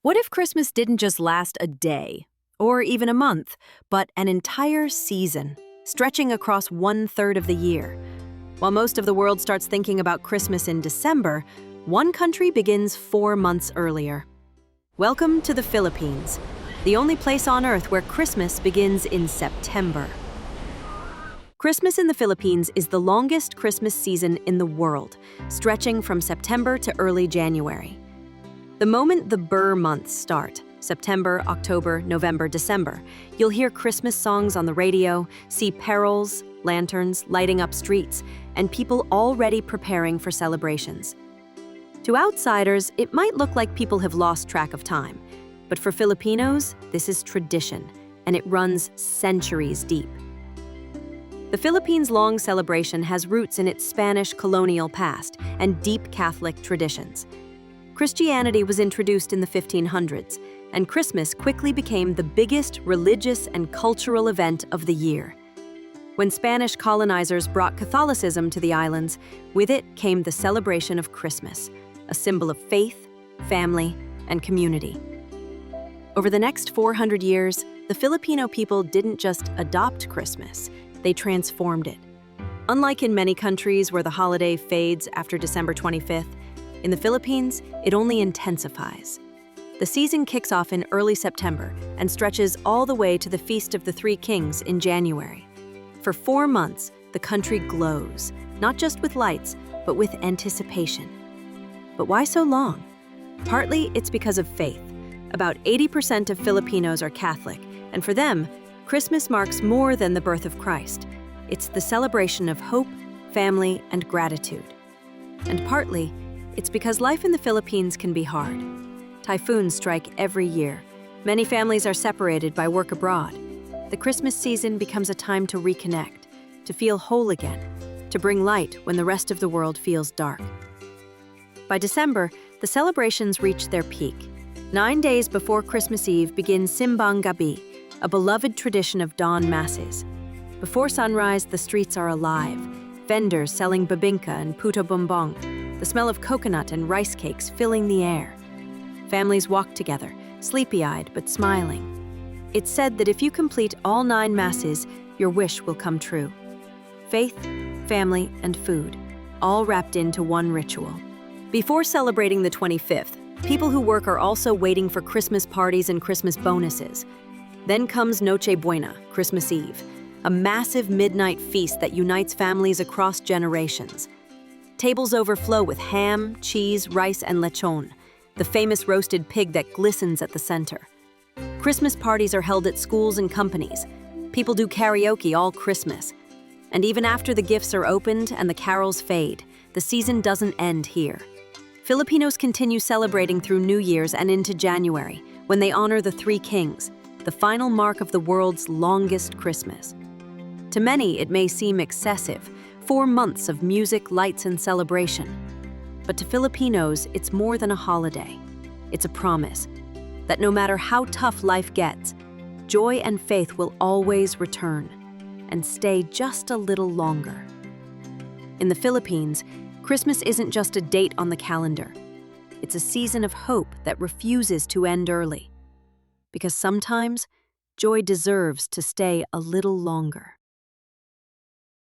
What if Christmas didn't just last a day, or even a month, but an entire season, stretching across 1/3 of the year? While most of the world starts thinking about Christmas in December, one country begins 4 months earlier. Welcome to the Philippines, the only place on Earth where Christmas begins in September. Christmas in the Philippines is the longest Christmas season in the world, stretching from September to early January. The moment the Burr months start, September, October, November, December, you'll hear Christmas songs on the radio, see carols, lanterns lighting up streets, and people already preparing for celebrations. To outsiders, it might look like people have lost track of time, but for Filipinos, this is tradition, and it runs centuries deep. The Philippines' long celebration has roots in its Spanish colonial past and deep Catholic traditions. Christianity was introduced in the 1500s, and Christmas quickly became the biggest religious and cultural event of the year. When Spanish colonizers brought Catholicism to the islands, with it came the celebration of Christmas, a symbol of faith, family, and community. Over the next 400 years, the Filipino people didn't just adopt Christmas, they transformed it. Unlike in many countries where the holiday fades after December 25th, in the Philippines, it only intensifies. The season kicks off in early September and stretches all the way to the Feast of the Three Kings in January. For 4 months, the country glows, not just with lights, but with anticipation. But why so long? Partly, it's because of faith. About 80% of Filipinos are Catholic, and for them, Christmas marks more than the birth of Christ. It's the celebration of hope, family, and gratitude. And partly, it's because life in the Philippines can be hard. Typhoons strike every year. Many families are separated by work abroad. The Christmas season becomes a time to reconnect, to feel whole again, to bring light when the rest of the world feels dark. By December, the celebrations reach their peak. 9 days before Christmas Eve begins Simbang Gabi, a beloved tradition of dawn masses. Before sunrise, the streets are alive. Vendors selling bibingka and puto bumbong, the smell of coconut and rice cakes filling the air. Families walk together, sleepy-eyed but smiling. It's said that if you complete all 9 masses, your wish will come true. Faith, family, and food, all wrapped into one ritual. Before celebrating the 25th, people who work are also waiting for Christmas parties and Christmas bonuses. Then comes Noche, Buena, Christmas Eve, a massive midnight feast that unites families across generations. Tables overflow with ham, cheese, rice, and lechon, the famous roasted pig that glistens at the center. Christmas parties are held at schools and companies. People do karaoke all Christmas. And even after the gifts are opened and the carols fade, the season doesn't end here. Filipinos continue celebrating through New Year's and into January, when they honor the Three Kings, the final mark of the world's longest Christmas. To many, it may seem excessive, 4 months of music, lights, and celebration. But to Filipinos, it's more than a holiday. It's a promise that no matter how tough life gets, joy and faith will always return and stay just a little longer. In the Philippines, Christmas isn't just a date on the calendar. It's a season of hope that refuses to end early. Because sometimes, joy deserves to stay a little longer.